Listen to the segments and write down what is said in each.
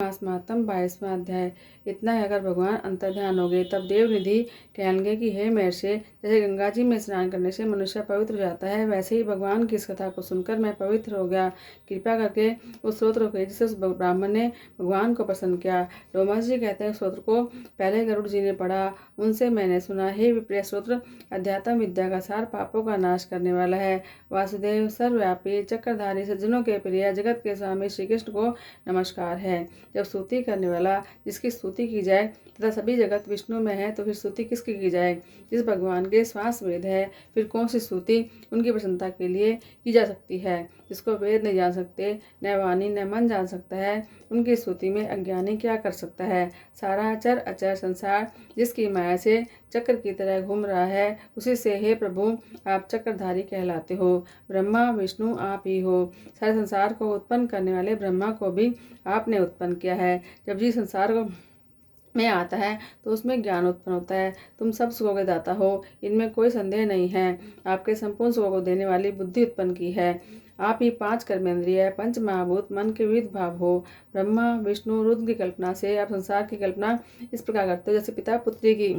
उपन्यास महात्म 22वां अध्याय। इतना कहकर भगवान अंतर्ध्यान हो गए। तब देवनिधि कहने लगे कि हे महर्षि, जैसे गंगा जी में स्नान करने से मनुष्य पवित्र हो जाता है, वैसे ही भगवान की इस कथा को सुनकर मैं पवित्र हो गया। कृपा करके उस स्त्रोत्र को जिसे उस ब्राह्मण ने भगवान को प्रसन्न किया। डोमस जी कहते हैं, स्त्रोत्र को पहले गरुड़ जी ने पढ़ा, उनसे मैंने सुना। हे विप्रिय स्त्रोत्र अध्यात्म विद्या का सार, पापों का नाश करने वाला है। वासुदेव सर्वव्यापी चक्रधारी सज्जनों के प्रिय जगत के स्वामी श्री कृष्ण को नमस्कार है। जब स्तुति करने वाला जिसकी स्तुति की जाए तथा सभी जगत विष्णु में है, तो फिर स्तुति किसकी की जाए? जिस भगवान के श्वास वेद है, फिर कौन सी स्तुति उनकी प्रसन्नता के लिए की जा सकती है? जिसको वेद नहीं जान सकते, न वाणी न मन जान सकता है, उनकी स्तुति में अज्ञानी क्या कर सकता है? सारा अचर अचर संसार जिसकी माया से चक्र की तरह घूम रहा है, उसी से हे प्रभु आप चक्रधारी कहलाते हो। ब्रह्मा विष्णु आप ही हो। सारे संसार को उत्पन्न करने वाले ब्रह्मा को भी आपने उत्पन्न किया है। जब जी संसार को में आता है तो उसमें ज्ञान उत्पन्न होता है। तुम सब सुखों के दाता हो, इनमें कोई संदेह नहीं है। आपके संपूर्ण सुखों को देने वाली बुद्धि उत्पन्न की है। आप ही 5 कर्मेंद्रिय पंच महाभूत मन के विविध भाव हो। ब्रह्मा विष्णु रुद्र की कल्पना से आप संसार की कल्पना इस प्रकार करते हो, जैसे पिता पुत्री की।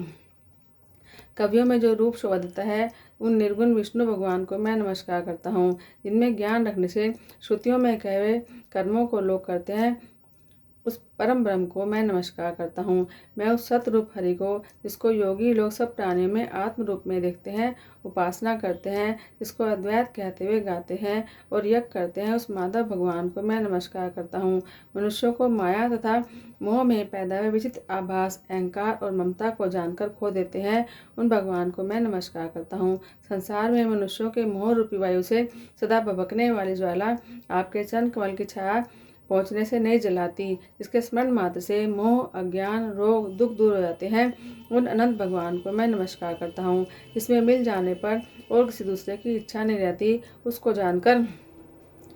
कवियों में जो रूप शोभा देता है, उन निर्गुण विष्णु भगवान को मैं नमस्कार करता हूँ। जिनमें ज्ञान रखने से श्रुतियों में कहे हुए कर्मों को लोग करते हैं, उस परम ब्रह्म को मैं नमस्कार करता हूँ। मैं उस सतरूप हरि को, जिसको योगी लोग सब प्राणियों में आत्म रूप में देखते हैं, उपासना करते हैं, जिसको अद्वैत कहते हुए गाते हैं और यज्ञ करते हैं, उस माधव भगवान को मैं नमस्कार करता हूँ। मनुष्यों को माया तथा मोह में पैदा हुए विचित्र आभास, अहंकार और ममता को जानकर खो देते हैं, उन भगवान को मैं नमस्कार करता हूँ। संसार में मनुष्यों के मोह रूपी वायु से सदा भभकने वाली ज्वाला आपके चरण कमल की छाया पहुँचने से नहीं जलाती, जिसके स्मरण मात्र से मोह अज्ञान रोग दुख दूर हो जाते हैं, उन अनंत भगवान को मैं नमस्कार करता हूँ। जिसमें मिल जाने पर और किसी दूसरे की इच्छा नहीं रहती, उसको जानकर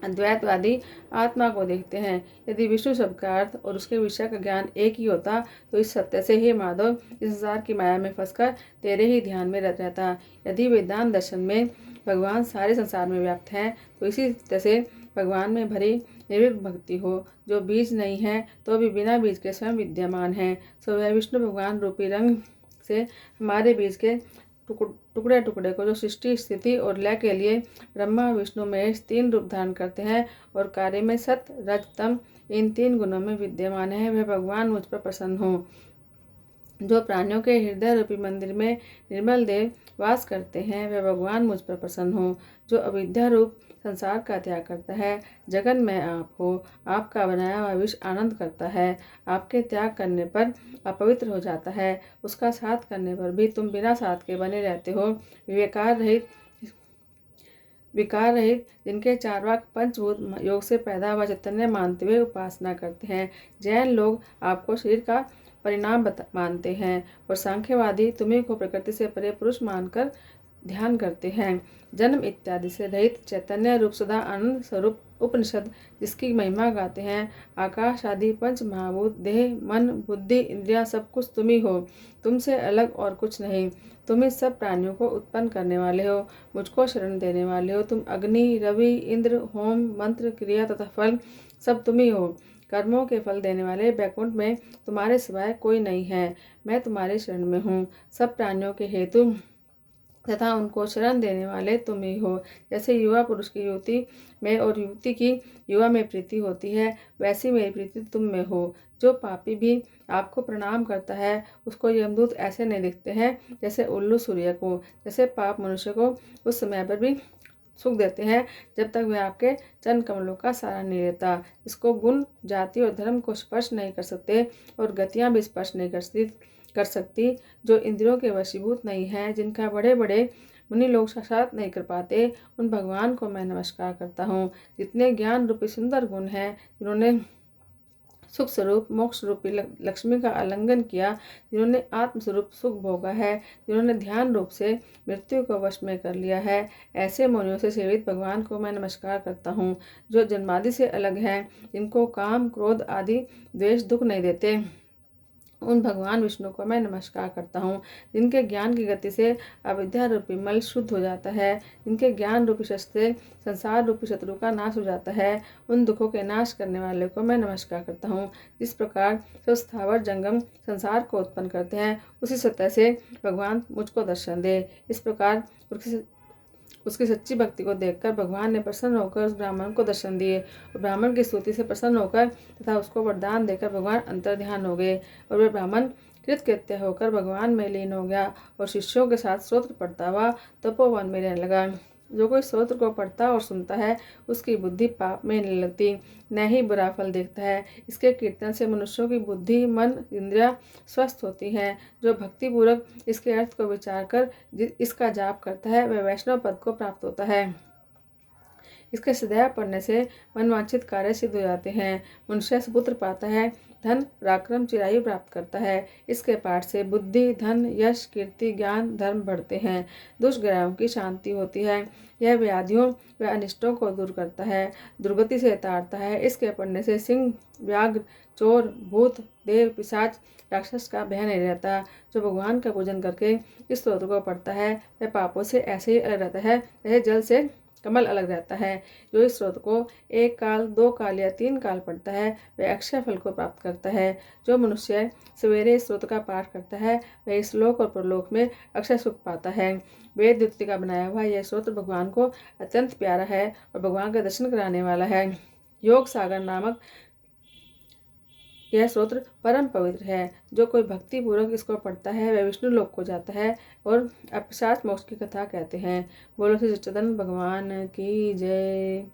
अद्वैतवादी आत्मा को देखते हैं। यदि विष्णु शब्द का अर्थ और उसके विषय का ज्ञान एक ही होता, तो इस सत्य से हे माधव इस संसार की माया में फंसकर तेरे ही ध्यान में रहता। यदि वेदांत दर्शन में भगवान सारे संसार में व्याप्त हैं, तो इसी तरह से भगवान में भरी निर्विघ्न भक्ति हो, जो बीज नहीं है तो भी बिना बीज के स्वयं विद्यमान है। सो वह विष्णु भगवान रूपी रंग से हमारे बीज के टुकड़े टुकड़े को, जो सृष्टि स्थिति और लय के लिए ब्रह्मा विष्णु महेश 3 रूप धारण करते हैं और कार्य में सत रज तम इन 3 गुणों में विद्यमान है, वह भगवान मुझ पर प्रसन्न हो। जो प्राणियों के हृदय रूपी मंदिर में निर्मल देव वास करते हैं, वह भगवान मुझ पर प्रसन्न हो। जो अविद्या रूप संसार का त्याग करता है, जगन में आप हो, आपका बनाया हुआ विश्व आनंद करता है। आपके त्याग करने पर अपवित्र हो जाता है, उसका साथ करने पर भी तुम बिना साथ के बने रहते हो। विकार रहित जिनके चारवाक पंचभूत योग से पैदा हुआ चैतन्य मानते हुए उपासना करते हैं। जैन लोग आपको शरीर का परिणाम मानते हैं और सांख्यवादी तुम्हें को प्रकृति से परे पुरुष मानकर ध्यान करते हैं। जन्म इत्यादि से रहित चैतन्य रूप सदा आनंद स्वरूप उपनिषद जिसकी महिमा गाते हैं। आकाश आदि पंच महाभूत देह मन बुद्धि इंद्रियां सब कुछ तुम ही हो, तुमसे अलग और कुछ नहीं। तुम इस सब प्राणियों को उत्पन्न करने वाले हो, मुझको शरण देने वाले हो। तुम अग्नि रवि इंद्र होम मंत्र क्रिया तथा फल सब तुम ही हो। कर्मों के फल देने वाले बैकुंठ में तुम्हारे सिवाय कोई नहीं है। मैं तुम्हारे शरण में हूँ। सब प्राणियों के हेतु तथा उनको शरण देने वाले तुम ही हो। जैसे युवा पुरुष की युवती में और युवती की युवा में प्रीति होती है, वैसी मेरी प्रीति तुम में हो। जो पापी भी आपको प्रणाम करता है, उसको यमदूत ऐसे नहीं दिखते हैं जैसे उल्लू सूर्य को। जैसे पाप मनुष्य को उस समय पर भी सुख देते हैं जब तक वह आपके चरण कमलों का सहारा नहीं लेता। इसको गुण जाति और धर्म को स्पर्श नहीं कर सकते और गतियाँ भी स्पर्श नहीं कर सकती, जो इंद्रियों के वशीभूत नहीं है, जिनका बड़े बड़े मुनि लोग साक्षात नहीं कर पाते, उन भगवान को मैं नमस्कार करता हूँ। जितने ज्ञान रूपी सुंदर गुण हैं, जिन्होंने सुख स्वरूप मोक्ष रूपी लक्ष्मी का आलिंगन किया, जिन्होंने आत्मस्वरूप सुख भोगा है, जिन्होंने ध्यान रूप से मृत्यु को वश में कर लिया है, ऐसे मुनियों से सेवित भगवान को मैं नमस्कार करता हूँ। जो जन्मादि से अलग हैं, जिनको काम क्रोध आदि द्वेष दुख नहीं देते, उन भगवान विष्णु को मैं नमस्कार करता हूँ, जिनके ज्ञान की गति से अविद्या रूपी मल शुद्ध हो जाता है, जिनके ज्ञान रूपी शस्त्र से संसार रूपी शत्रु का नाश हो जाता है। उन दुखों के नाश करने वाले को मैं नमस्कार करता हूँ। जिस प्रकार सब स्थावर जंगम संसार को उत्पन्न करते हैं, उसी सत्य से भगवान मुझको दर्शन दे। इस प्रकार उसकी सच्ची भक्ति को देखकर भगवान ने प्रसन्न होकर उस ब्राह्मण को दर्शन दिए और ब्राह्मण की स्तुति से प्रसन्न होकर तथा उसको वरदान देकर भगवान अंतर्ध्यान हो गए और वह ब्राह्मण कृतकृत्य होकर भगवान में लीन हो गया और शिष्यों के साथ स्तोत्र पढ़ता हुआ तपोवन में रहने लगा। जो कोई स्तोत्र को पढ़ता और सुनता है, उसकी बुद्धि पाप में नहीं लगती, न ही बुरा फल देखता है। इसके कीर्तन से मनुष्यों की बुद्धि, मन, इंद्रियां स्वस्थ होती हैं। जो भक्तिपूर्वक इसके अर्थ को विचार कर इसका जाप करता है, वह वैष्णव पद को प्राप्त होता है। इसके सदैव पढ़ने से मनवांछित कार्य सिद्ध हो जाते हैं। मनुष्य सुपुत्र पाता है, धन, पराक्रम, चिरायु प्राप्त करता है। इसके पाठ से बुद्धि, धन, यश, कीर्ति, ज्ञान, धर्म बढ़ते हैं। दुष्ग्रहों की शांति होती है। यह व्याधियों व अनिष्टों को दूर करता है, दुर्गति से तारता है। इसके पढ़ने से सिंह, व्याघ्र, चोर, भूत, देव, पिशाच, राक्षस का भय नहीं रहता। जो भगवान का पूजन करके इस स्तोत्र को पढ़ता है, वह पापों से ऐसे ही अलग रहता है जैसे जल से कमल अलग रहता है। जो इस स्रोत को 1 काल, 2 काल या 3 काल पढ़ता है, वह अक्षय फल को प्राप्त करता है। जो मनुष्य सवेरे इस स्रोत का पाठ करता है, वह इस लोक और परलोक में अक्षय सुख पाता है। वेद द्वितीय का बनाया हुआ यह स्रोत भगवान को अत्यंत प्यारा है और भगवान का दर्शन कराने वाला है। योग सागर नामक यह स्तोत्र परम पवित्र है। जो कोई भक्ति पूर्वक इसको पढ़ता है, वह विष्णु लोक को जाता है और अपिशाच मोक्ष की कथा कहते हैं। बोलो श्री सच्चिदानंद भगवान की जय।